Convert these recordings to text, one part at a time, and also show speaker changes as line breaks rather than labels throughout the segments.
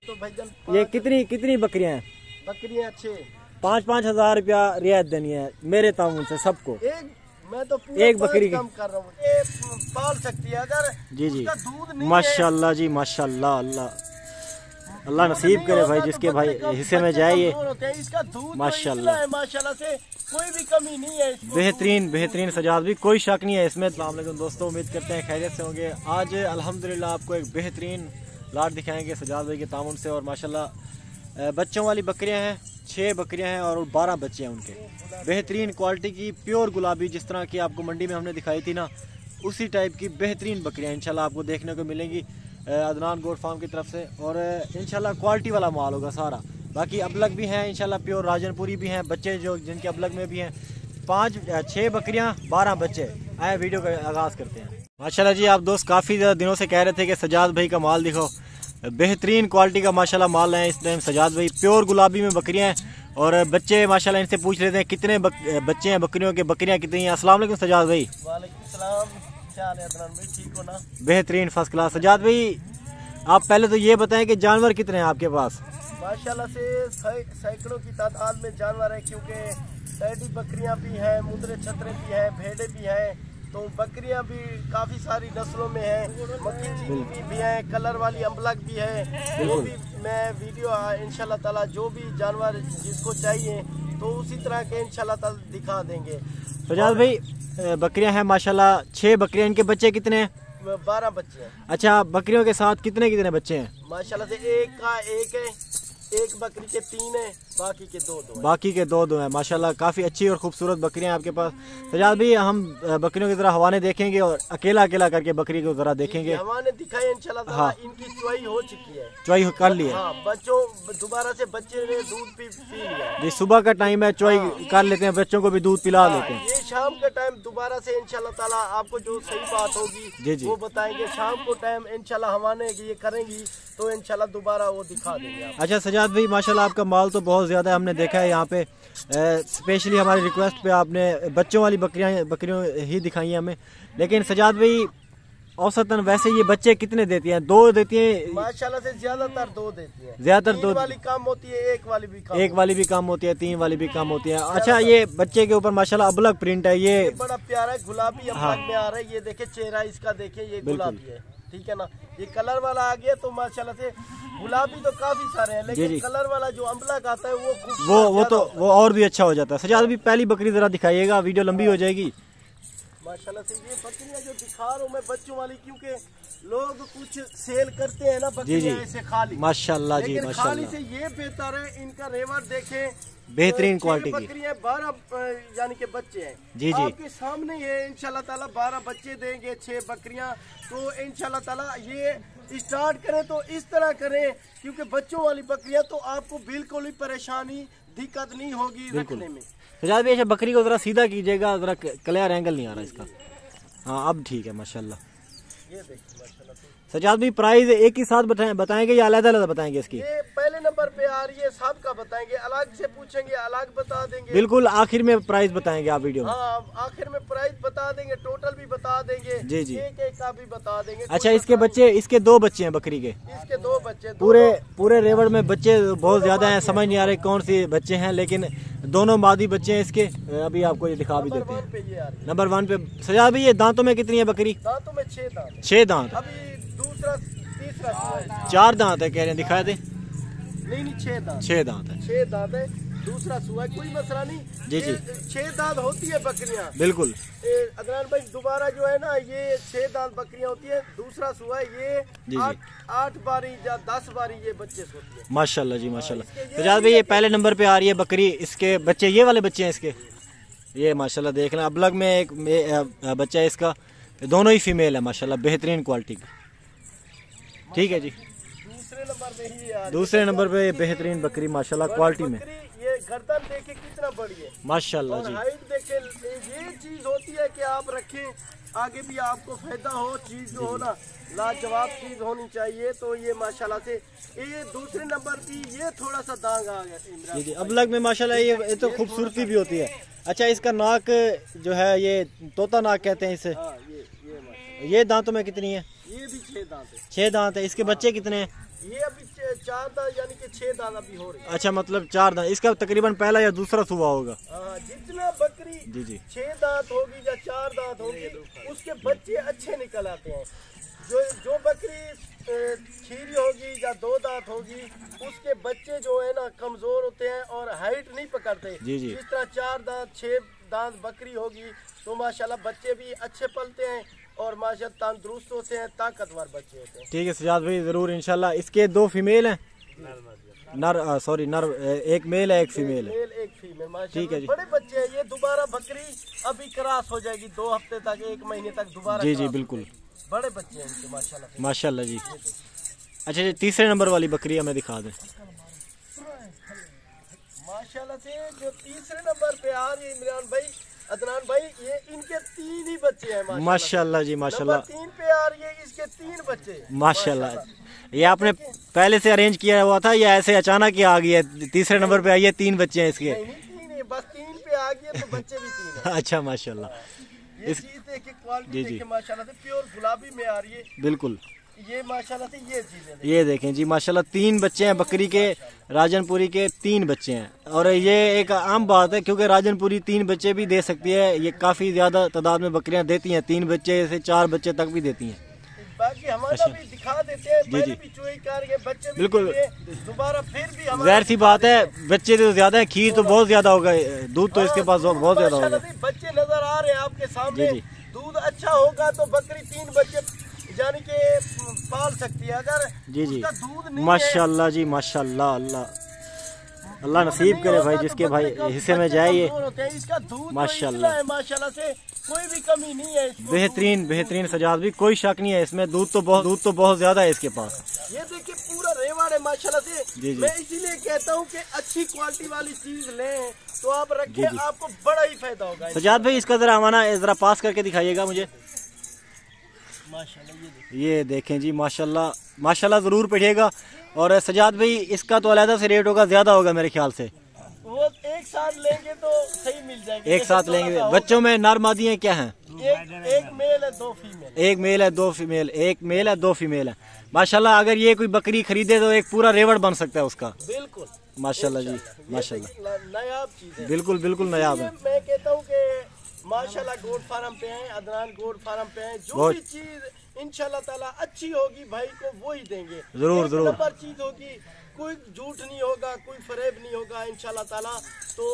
तो भाईजान
ये कितनी बकरियां हैं?
बकरियां 6।
5-5 हजार रुपया रियायत देनी है मेरे ताउन से सबको।
मैं तो पूरा
एक बकरी की
कम कर रहा हूँ, ये पाल सकती है अगर
जी
उसका दूध नहीं
माशाल्लाह जी माशाल्लाह। अल्लाह नसीब करे भाई, जिसके भाई हिस्से में जाए ये।
इसका दूध
माशाल्लाह
माशाल्लाह से कोई भी कमी नहीं है।
बेहतरीन सजाद भी, कोई शक नहीं है इसमें। अस्सलाम वालेकुम दोस्तों, उम्मीद करते हैं खैरियत से होंगे। आज अल्हम्दुलिल्लाह आपको एक बेहतरीन लाट दिखाएंगे सजाद भाई के तामुन से। और माशाल्लाह बच्चों वाली बकरियां हैं, 6 बकरियां हैं और 12 बच्चे हैं उनके। बेहतरीन क्वालिटी की प्योर गुलाबी, जिस तरह की आपको मंडी में हमने दिखाई थी ना, उसी टाइप की बेहतरीन बकरियां इंशाल्लाह आपको देखने को मिलेंगी अदनान गोट फार्म की तरफ से। और इंशाल्लाह क्वालिटी वाला माल होगा सारा। बाकी अबलग भी हैं इंशाल्लाह, प्योर राजनपुरी भी हैं बच्चे जो जिनके अबलग में भी हैं। 6 बकरियां 12 बच्चे। आए वीडियो का आगाज़ करते हैं। माशाल्लाह जी, आप दोस्त काफ़ी दिनों से कह रहे थे कि सजाद भाई का माल दिखाओ। बेहतरीन क्वालिटी का माशाल्लाह माल है इस टाइम सजाद भाई। प्योर गुलाबी में बकरियां हैं और बच्चे माशाल्लाह इनसे पूछ लेते हैं कितने बच्चे हैं बकरियों के, बकरियां कितनी हैं। अस्सलाम वालेकुम सजाद भाई।
वालेकुम सलाम, क्या हाल है अदनान भाई, ठीक हो ना?
बेहतरीन फर्स्ट क्लास। सजाद भाई आप पहले तो ये बताएं कि जानवर कितने हैं आपके पास?
माशाल्लाह से सैकड़ों की तादाद में जानवर है, क्योंकि टैडी बकरियां भी हैं, मुद्रे छतरे भी हैं, भेड़े भी हैं। तो बकरियां भी काफ़ी सारी नस्लों में हैं, मक्खी चीनी भी हैं, कलर वाली अम्बलक भी है। वो भी मैं वीडियो इंशाल्लाह ताला जो भी जानवर जिसको चाहिए तो उसी तरह के इंशाल्लाह ताला दिखा देंगे।
सजाद भाई बकरियां हैं माशाल्लाह, 6 बकरियां, इनके बच्चे कितने हैं?
12 बच्चे हैं।
अच्छा, बकरियों के साथ कितने बच्चे हैं?
माशाल्लाह से एक का एक है, एक बकरी के 3 है, बाकी के 2
बाकी के 2 हैं। माशाल्लाह काफ़ी अच्छी और खूबसूरत बकरियां हैं आपके पास। सजाद भाई हम बकरियों की तरह हवाने देखेंगे और अकेला करके बकरी को जरा देखेंगे।
हवाने दिखाए इंशाल्लाह। हाँ, इनकी चुवाई हो चुकी है,
चुवाई कर ली है।
हाँ, बच्चों दोबारा से बच्चे ने दूध पी लिया
जी। सुबह का टाइम है, चुवाई कर लेते हैं, बच्चों को भी दूध पिला देते हैं।
ये शाम का टाइम दोबारा से इंशाल्लाह ताला आपको जो सही बात होगी वो बताएंगे। शाम को टाइम इंशाल्लाह हवाने ये करेंगी तो इंशाल्लाह दोबारा वो दिखा देंगे।
अच्छा सजाद भाई माशाल्लाह आपका माल तो बहुत ज़्यादा है, हमने देखा है यहाँ पे। स्पेशली हमारी रिक्वेस्ट पे आपने बच्चों वाली बकरियों ही दिखाई है हमें। लेकिन सजाद भाई औसतन वैसे ये बच्चे कितने देती हैं? 2 देती हैं
माशाल्लाह से, ज्यादातर 2 देती हैं।
ज्यादातर
2 वाली कम होती है, एक वाली भी कम
होती है, 3 वाली भी कम होती है। अच्छा, ये बच्चे के ऊपर माशाल्लाह अबलग प्रिंट है, ये
बड़ा प्यारा गुलाबी अबलग में आ रहा है। ये देखे चेहरा इसका, देखे ये गुलाबी है, ठीक है ना। ये कलर वाला आ गया तो माशाल्लाह से गुलाबी तो काफी सारे हैं, लेकिन कलर वाला जो अम्बलक आता है वो
और भी अच्छा हो जाता है। सजाद भी पहली बकरी जरा दिखाइएगा, वीडियो लंबी हो जाएगी।
माशाल्लाह से ये बकरियां जो दिखा रहा हूँ मैं बच्चों वाली, क्योंकि लोग कुछ सेल करते हैं ना बकरियां ऐसे खाली।
माशाल्लाह जी
माशाल्लाह,
माशाल्लाह।
खाली से ये बेहतर है। इनका रेवर देखें,
बेहतरीन क्वालिटी की
बकरियां 12 यानी कि बच्चे हैं
जी।
आपके सामने ये इंशाल्लाह ताला 12 बच्चे देंगे, 6 बकरियां। तो इंशाल्लाह ताला ये स्टार्ट करें तो इस तरह करें, क्योंकि बच्चों वाली बकरियां तो आपको बिल्कुल ही परेशानी दिक्कत नहीं होगी रखने में।
सजाद भाई बकरी को जरा सीधा कीजिएगा, जरा क्लियर एंगल नहीं आ रहा इसका। हाँ अब ठीक है माशाल्लाह।
ये देखिए माशाल्लाह।
सजाद भाई प्राइस एक ही साथ बताएंगे या अलग बताएंगे इसकी?
ये पहले नंबर पे आ रही है, सबका बताएंगे, अलग से पूछेंगे अलग बता देंगे।
बिल्कुल आखिर में प्राइस बताएंगे आप वीडियो में।
हाँ, आखिर में प्राइस बता देंगे, टोटल भी बता देंगे जी। एक का भी बता देंगे।
अच्छा, इसके 2 बच्चे हैं बकरी के?
इसके 2 बच्चे।
पूरे रेवड़ में बच्चे बहुत ज्यादा हैं, समझ नहीं आ रहे कौन सी बच्चे हैं, लेकिन दोनों मादी बच्चे हैं इसके। अभी आपको ये दिखा भी देते हैं। नंबर 1 पे सजाद भाई ये दांतों में कितनी है बकरी?
दांतों में 6 दांत।
6 दांत।
अभी दूसरा तीसरा
4 दांत है कह रहे हैं, दिखा दे।
नहीं 6 दांत।
6 दांत है।
6 दांत है, दूसरा सुआ है, कोई मसला नहीं
जी।
6 दांत होती है बकरियां बिल्कुल। अदनान भाई दोबारा जो है ना, ये 6 दांत बकरियां होती है, दूसरा सुआ है ये 8 बारी या 10 बारी ये बच्चे सोती है। माशाल्लाह जी माशाल्लाह।
सजाद भाई ये पहले नंबर पे आ रही है बकरी, इसके बच्चे ये वाले बच्चे हैं इसके, ये माशाल्लाह देख लें। अबलग में एक बच्चा है इसका, दोनों ही फीमेल है माशाल्लाह, बेहतरीन क्वालिटी की। ठीक है जी। दूसरे नंबर पे बेहतरीन बकरी माशाल्लाह क्वालिटी में।
ये गर्दन देखे कितना बड़ी है
माशाल्लाह जी।
हाइट देखे, ये चीज होती है कि आप रखें आगे भी आपको फायदा हो, चीज जो हो ना लाजवाब चीज होनी चाहिए। तो ये माशाल्लाह से ये दूसरे नंबर की ये थोड़ा सा दाग आ गया
जी। अबलग में माशाल्लाह ये तो खूबसूरती भी होती है। अच्छा, इसका नाक जो है ये तोता नाक कहते हैं इसे। ये दांतों में कितनी है?
ये भी 6 दांत है।
6 दांत है। इसके बच्चे कितने हैं?
ये अभी 4 दांत यानी कि 6 दांत अभी हो रही है।
अच्छा, मतलब 4 दांत। इसका तकरीबन पहला या दूसरा सुबह होगा।
जितना बकरी
जी
6 दांत होगी या 4 दांत होगी उसके बच्चे अच्छे निकल आते हैं। जो बकरी खीरी होगी या 2 दांत होगी उसके बच्चे जो है ना कमजोर होते हैं और हाइट नहीं पकड़ते। जिस तरह 4 दांत 6 दांत बकरी होगी तो माशाल्लाह बच्चे भी अच्छे पलते हैं और माशाल्लाह तंदुरुस्त होते हैं, ताकतवर बच्चे होते हैं।
ठीक है सजाद भाई, जरूर इंशाल्लाह। इसके 2 फीमेल हैं, नर एक मेल है एक फीमेल है।
एक फीमेल
ठीक है जी।
बड़े बच्चे हैं। ये दोबारा बकरी अभी क्रॉस हो जाएगी 2 हफ्ते तक, 1 महीने तक दोबारा। जी
बिल्कुल,
बड़े बच्चे हैं इनके माशाल्लाह
माशाल्लाह जी। अच्छा जी, तीसरे नंबर वाली बकरी हमें दिखा दें।
माशाल्लाह से जो तीसरे नंबर पे आ रही है इमरान भाई, अदनान भाई, ये इनके 3 ही बच्चे हैं
माशाल्लाह जी। माशाल्लाह,
नंबर 3 पे आ रही है, इसके 3 बच्चे
माशाल्लाह। ये आपने पहले से अरेंज किया हुआ था या ऐसे अचानक ही आ गई है? तीसरे नंबर पे आई है, 3 बच्चे हैं इसके?
नहीं, बस 3 पे आ गई है तो बच्चे भी 3 हैं।
अच्छा माशाल्लाह।
ये चीज देखिए, क्वालिटी देखिए माशाल्लाह से, प्योर गुलाबी में आ रही है
बिल्कुल।
ये माशाल्लाह से ये चीजें
ये देखें जी माशाल्लाह, 3 बच्चे हैं बकरी के, राजनपुरी के 3 बच्चे हैं। और ये एक आम बात है क्योंकि राजनपुरी 3 बच्चे भी दे सकती है। ये काफी ज्यादा तादाद में बकरियां देती हैं, 3 बच्चे से 4 बच्चे तक भी देती हैं।
बाकी हमारा भी दिखा देते हैं, पहले भी चोई कर बच्चे भी
बिल्कुल,
दोबारा फिर भी
जाहिर सी बात है, बच्चे तो ज्यादा है, खीर तो बहुत ज्यादा होगा, दूध तो इसके पास बहुत ज्यादा होगा।
बच्चे नजर आ रहे हैं आपके सामने, दूध अच्छा होगा तो बकरी 3 बच्चे यानी कि पाल सकती है। अगर उसका दूध नहीं
माशाल्लाह जी माशाल्लाह, अल्लाह नसीब करे भाई, जिसके भाई हिस्से में जाए ये।
इसका दूध
माशाल्लाह
माशाल्लाह से कोई भी कमी नहीं है।
बेहतरीन सजाद भी, कोई शक नहीं है इसमें। दूध तो बहुत ज्यादा है इसके पास।
ये देखिए पूरा रेवाड़ है माशाल्लाह से। मैं इसीलिए कहता हूँ कि अच्छी क्वालिटी वाली चीज लें तो आप रखें, आपको बड़ा ही फायदा होगा।
सजाद भाई, इसका जरा पास करके दिखाइएगा मुझे।
माशाल्लाह
ये देखें जी माशाल्लाह जरूर पढ़िएगा। और सजाद भाई, इसका तो अलग से रेट होगा, ज्यादा होगा मेरे ख्याल से।
वो एक साथ लेंगे तो सही मिल जाएगी।
एक साथ लेंगे। बच्चों में नर मादियाँ क्या हैं?
एक मेल है 2 फीमेल।
एक मेल है 2 फीमेल, एक मेल है 2 फीमेल है। माशाल्लाह, अगर ये कोई बकरी खरीदे तो एक पूरा रेवड़ बन सकता है उसका।
बिल्कुल
माशाल्लाह जी माशाल्लाह,
नायाब चीज है।
बिल्कुल नायाब है।
मैं कहता हूँ कि माशाल्लाह गोड फार्म पे हैं, अदनान गोड फार्म पे हैं। जो भी चीज इंशाल्लाह ताला अच्छी होगी भाई को वो ही देंगे।
जरूर
नंबर चीज होगी, कोई झूठ नहीं होगा, कोई फरेब नहीं होगा इंशाल्लाह ताला। तो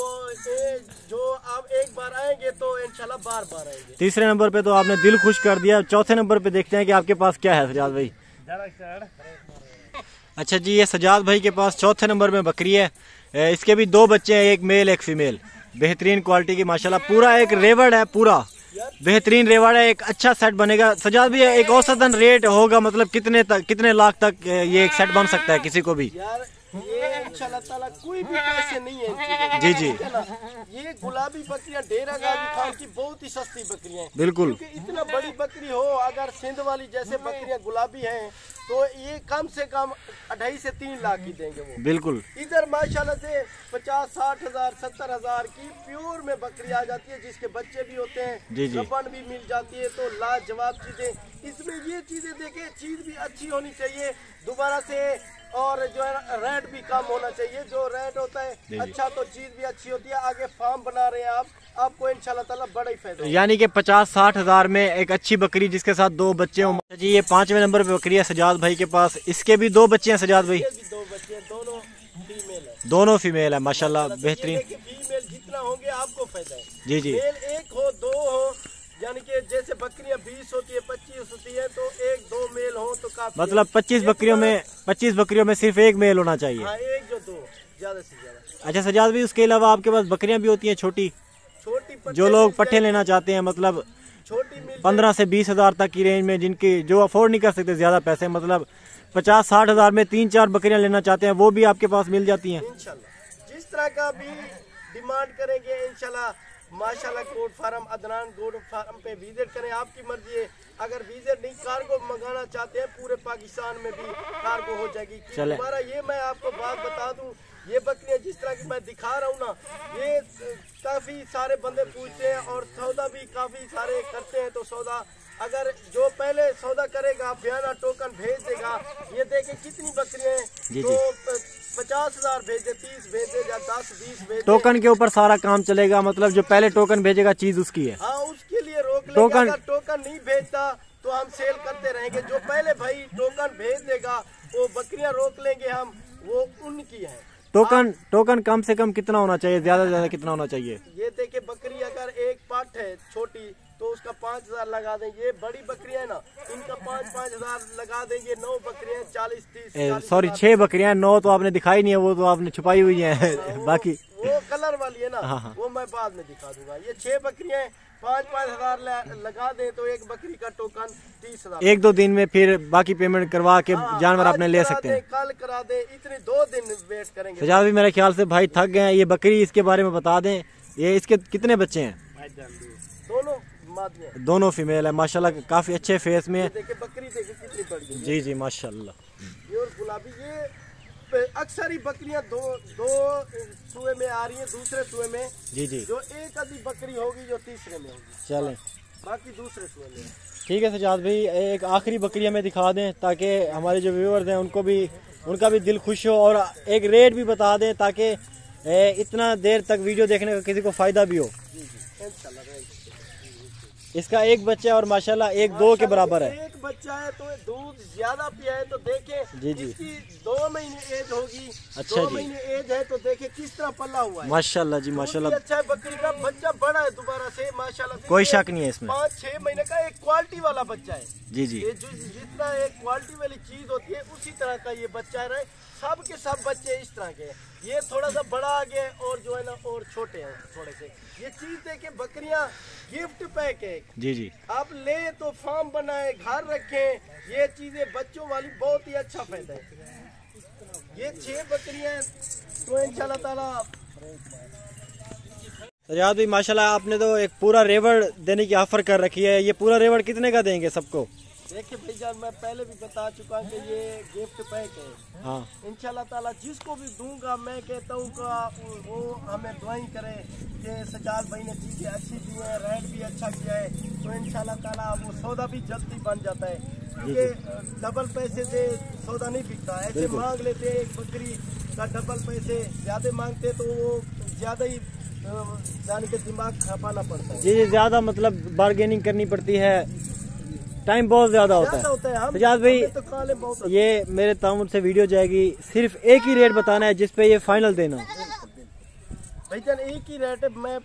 जो आप एक बार आएंगे तो इंशाल्लाह बार आएंगे।
तीसरे नंबर पे तो आपने दिल खुश कर दिया। चौथे नंबर पे देखते हैं कि आपके पास क्या है सजाद भाई। अच्छा जी, ये सजाद भाई के पास चौथे नंबर में बकरी है। इसके भी 2 बच्चे हैं, एक मेल एक फीमेल। बेहतरीन क्वालिटी की माशाल्लाह, पूरा एक रेवड़ है, पूरा बेहतरीन रेवड़ है। एक अच्छा सेट बनेगा सजाद भाई। एक औसतन रेट होगा, मतलब कितने लाख तक ये एक सेट बन सकता है किसी को भी?
यार ये इंशाल्लाह ताला कोई भी पैसे नहीं है
जी।
ये गुलाबी बकरियां डेरा गाजी खान की बहुत ही सस्ती बकरियां हैं।
बिल्कुल,
इतना बड़ी बकरी हो, अगर सिंध वाली जैसे बकरियां गुलाबी हैं तो ये कम से कम 2.5 से 3 लाख की देंगे वो।
बिल्कुल।
इधर माशाल्लाह से 50-60 हजार 70 हजार की प्योर में बकरी आ जाती है, जिसके बच्चे भी होते हैं, रबन भी मिल जाती है। तो लाजवाब चीजें इसमें। ये चीजें देखें, चीज भी अच्छी होनी चाहिए दोबारा से, और जो है रेट भी कम होना चाहिए। जो रेट होता है अच्छा तो चीज भी अच्छी होती है। आगे फार्म बना रहे हैं आपको इंशाल्लाह ताला बड़ा ही फायदा।
यानी कि 50-60 हजार में एक अच्छी बकरी जिसके साथ 2 बच्चे हों। जी, ये 5वें नंबर पे बकरी है सजाद भाई के पास। इसके भी 2 बच्चे हैं सजाद भाई।
2 बच्चे, दोनों फीमेल है।
दोनों फीमेल है माशाल्लाह, बेहतरीन।
फीमेल जितना होंगे आपको फायदा है।
जी।
मेल 1 हो 2 हो, यानी कि जैसे बकरियां 20 होती है 25 होती है तो 1-2 मेल हो तो काफी। मतलब
25 बकरियों में सिर्फ 1 मेल होना चाहिए।
हाँ, 1 जो 2 ज्यादा से ज्यादा।
अच्छा सजाद भाई, उसके अलावा आपके पास बकरियां भी होती हैं छोटी जो लोग पट्टे लेना चाहते हैं, मतलब
छोटी
15 से 20 हजार तक की रेंज में, जिनकी जो अफोर्ड नहीं कर सकते ज्यादा पैसे, मतलब 50-60 हजार में 3-4 बकरियां लेना चाहते हैं, वो भी आपके पास मिल जाती हैं
इंशाल्लाह। जिस तरह का भी डिमांड करेंगे इंशाल्लाह। माशाल्लाह गोड फार्म, अदनान गोड फार्म पे विजिट करें, आपकी मर्जी है। अगर विजिट नहीं, कार्गो मंगाना चाहते हैं पूरे पाकिस्तान में भी कार्गो हो जाएगी। हमारा ये मैं आपको बात बता दूं, ये बकरियां जिस तरह की मैं दिखा रहा हूँ ना, ये काफ़ी सारे बंदे पूछते हैं और सौदा भी काफ़ी सारे करते हैं, तो सौदा अगर जो पहले सौदा करेगा बयाना टोकन भेज देगा। ये देखे कितनी बकरियां हैं, तो 50,000 भेजे, 30 भेजे या 10-20 भेजे।
टोकन के ऊपर सारा काम चलेगा, मतलब जो पहले टोकन भेजेगा चीज उसकी है।
हाँ, उसके लिए रोक लेंगे। अगर टोकन नहीं भेजता तो हम सेल करते रहेंगे। जो पहले भाई टोकन भेज देगा वो बकरियां रोक लेंगे हम, वो उनकी है।
टोकन कम से कम कितना होना चाहिए, ज्यादा से ज्यादा कितना होना चाहिए?
ये देखिए बकरी अगर एक पाट है छोटी तो उसका 5,000 लगा दें। ये बड़ी बकरियां है ना, इनका 5,000 लगा देंगे। 9 बकरियां 40-30।
सॉरी 6 बकरियां, 9 तो आपने दिखाई नहीं है, वो तो आपने छुपाई हुई है। बाकी
वो कलर वाली है ना।
हाँ।
वो मैं बाद में दिखा दूंगा। ये 6 बकरियां 5,000 लगा दे तो एक बकरी का टोकन 30,000।
1-2 दिन में फिर बाकी पेमेंट करवा के जानवर अपने ले सकते हैं।
कल करा दे, इतने 2 दिन वेट करेंगे।
सजाद भी मेरे ख्याल से भाई थक गए हैं। ये बकरी, इसके बारे में बता दें, ये इसके कितने बच्चे हैं? दोनों फीमेल है माशाल्लाह, काफी अच्छे फेस में है।
देखिए बकरी देखिए कितनी बड़ी है।
जी जी माशाल्लाह।
ये और गुलाबी, ये अक्सर ही बकरियां दो सुए में आ रही है, दूसरे सुए में।
जी जी,
जो एक आधी बकरी होगी जो तीसरे में होगी,
चलें
बाकी दूसरे सुए में।
ठीक है सजाद भाई, एक आखिरी बकरी हमें दिखा दें ताकि हमारे जो व्यूअर्स हैं उनका भी दिल खुश हो, और एक रेट भी बता दें ताकि इतना देर तक वीडियो देखने का किसी को फायदा भी हो।
जी जी इंशाल्लाह।
इसका एक बच्चा और माशाल्लाह 1-2 के बराबर है।
एक बच्चा है तो दूध ज्यादा पिया है तो देखे।
जी जी,
इसकी 2 महीने एज होगी।
अच्छा
2
जी,
महीने एज है तो देखे किस तरह पल्ला हुआ है।
माशाल्लाह जी माशाल्लाह।
अच्छा है, बकरी का बच्चा बड़ा है दोबारा से माशाल्लाह से।
कोई शक नहीं है इसमें।
5-6 महीने का एक क्वालिटी वाला बच्चा है।
जी जी,
ये जितना एक क्वालिटी वाली चीज होती है उसी तरह का ये बच्चा रहे। सब के सब बच्चे इस तरह के हैं। ये थोड़ा सा बड़ा आ गया और जो है ना और छोटे हैं थोड़े से। ये चीज देखे बकरियां गिफ्ट पैक है।
जी जी,
आप ले तो फार्म बनाए, घर रखें, ये चीजें बच्चों वाली बहुत ही अच्छा फायदा है। ये 6 बकरियां तो इंशाल्लाह ताला।
सजाद भाई माशाल्लाह आपने तो एक पूरा रेवड़ देने की ऑफर कर रखी है। ये पूरा रेवड़ कितने का देंगे सबको?
देखिए भाईजान, मैं पहले भी बता चुका कि ये गिफ्ट पैक है।
हाँ,
इंशाल्लाह ताला जिसको भी दूंगा मैं कहता हूँ वो हमें दुआई करे कि सजाद भाई ने चीजें अच्छी दी है, रेट भी अच्छा किया है, तो इंशाल्लाह ताला वो सौदा भी जल्दी बन जाता है। क्योंकि डबल पैसे से सौदा नहीं बिकता। ऐसे मांग लेते हैं एक बकरी का डबल पैसे ज्यादा मांगते तो वो ज्यादा ही जाने के दिमाग खपाना पड़ता है।
जी ज्यादा मतलब बार्गेनिंग करनी पड़ती है, टाइम बहुत ज्यादा होता है। सजाद भाई तो ये मेरे तामुन से वीडियो जाएगी, सिर्फ एक ही रेट बताना है जिसपे ये फाइनल देना।
भाईजान एक ही रेट है। मैं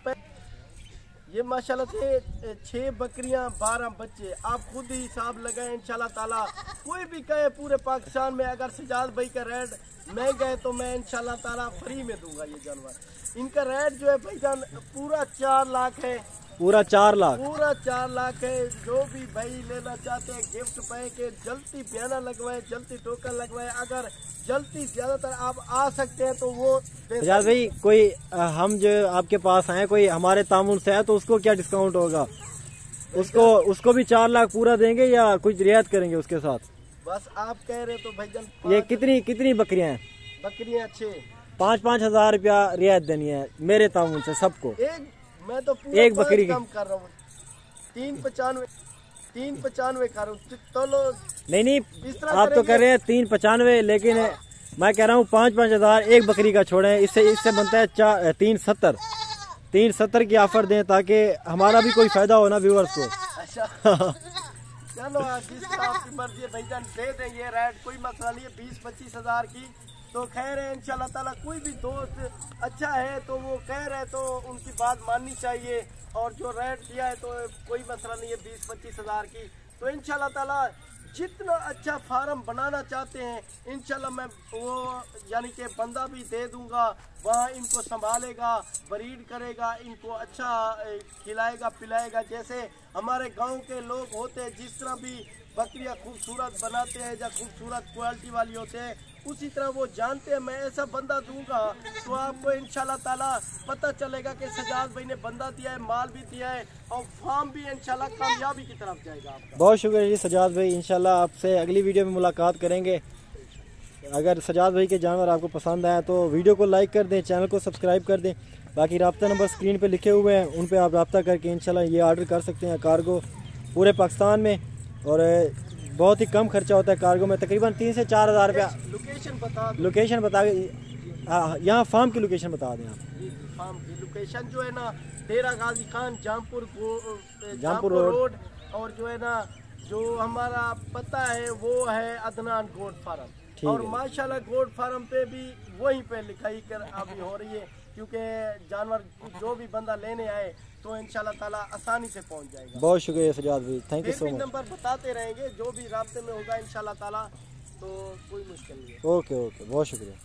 ये माशाल्लाह से 6 बकरियां 12 बच्चे, आप खुद ही हिसाब लगाए। इंशाल्लाह ताला कोई भी कहे पूरे पाकिस्तान में अगर सजाद भाई का रेट महंगा है तो मैं इंशाल्लाह ताला फ्री में दूंगा ये जानवर। इनका रेट जो है भाईजान पूरा 4 लाख है।
पूरा 4 लाख? पूरा
4 लाख है। जो भी भाई लेना चाहते हैं गिफ्ट पैक है, जल्दी बयाना लगवाए, जल्दी टोकन लगवाए। अगर जल्दी ज्यादातर आप आ सकते हैं तो वो
सजाद भाई कोई हम जो आपके पास आए कोई हमारे तामुन से है तो उसको क्या डिस्काउंट होगा? उसको भी 4 लाख पूरा देंगे या कुछ रियायत करेंगे उसके साथ?
बस आप कह रहे तो भाईजान।
ये कितनी बकरियां हैं?
बकरियां 6।
5-5 हजार रुपया रियायत देनी है मेरे तामुन से सबको।
मैं तो
एक बकरी
कम कर रहा हूँ। 395 कर रहा हूँ तो लो।
नहीं आप तो कह रहे हैं 395, लेकिन मैं कह रहा हूँ 5-5 हजार एक बकरी का छोड़े। इससे बनता है 370 की ऑफर दें ताकि हमारा भी कोई फायदा हो ना व्यूअर्स को।
अच्छा चलो जिस आपकी मर्जी है भाईजान दे दें ये रेट, कोई मसला नहीं है। 20-25 हजार की तो खैर है। इंशाल्लाह ताला कोई भी दोस्त अच्छा है तो वो कह रहे तो उनकी बात माननी चाहिए। और जो रेट दिया है तो कोई मसला नहीं है 20-25 हजार की। तो इंशाल्लाह ताला जितना अच्छा फार्म बनाना चाहते हैं इंशाल्लाह मैं वो यानी कि बंदा भी दे दूंगा, वहाँ इनको संभालेगा, ब्रीड करेगा, इनको अच्छा खिलाएगा पिलाएगा। जैसे हमारे गांव के लोग होते हैं जिस तरह भी बकरियां खूबसूरत बनाते हैं या खूबसूरत क्वालिटी वाली होते हैं उसी तरह वो जानते हैं। मैं ऐसा बंदा दूंगा तो आपको इंशाल्लाह ताला पता चलेगा कि सजाद भाई ने बंदा दिया है, माल भी दिया है और फार्म भी इंशाल्लाह कामयाबी की तरफ जाएगा आपका।
बहुत शुक्रिया जी सजाद भाई, इंशाल्लाह आपसे अगली वीडियो में मुलाकात करेंगे। अगर सजाद भाई के जानवर आपको पसंद आए तो वीडियो को लाइक कर दें, चैनल को सब्सक्राइब कर दें। बाकी रब्ता नंबर स्क्रीन पर लिखे हुए हैं, उन पर आप रब्ता करके इंशाल्लाह ये ऑर्डर कर सकते हैं कार्गो। पूरे पाकिस्तान में, और बहुत ही कम खर्चा होता है कार्गो में, तकरीबन 3 से 4 हज़ार रुपया। लोकेशन बता यहाँ फार्म की लोकेशन बता दें आप।
फार्म की लोकेशन जो है ना, डेरा गाजी खान
जामपुर रोड,
और जो है ना जो हमारा पता है वो है अदनान गोट फार्म। और माशाल्लाह गोट फार्म पे भी वहीं पे लिखाई कर अभी हो रही है, क्योंकि जानवर जो भी बंदा लेने आए तो इंशाल्लाह ताला आसानी से पहुंच जाएगा।
बहुत शुक्रिया सजाद भाई, thank you so much.
Number बताते रहेंगे जो भी रास्ते में होगा इंशाल्लाह ताला, तो कोई मुश्किल नहीं है।
ओके, बहुत शुक्रिया।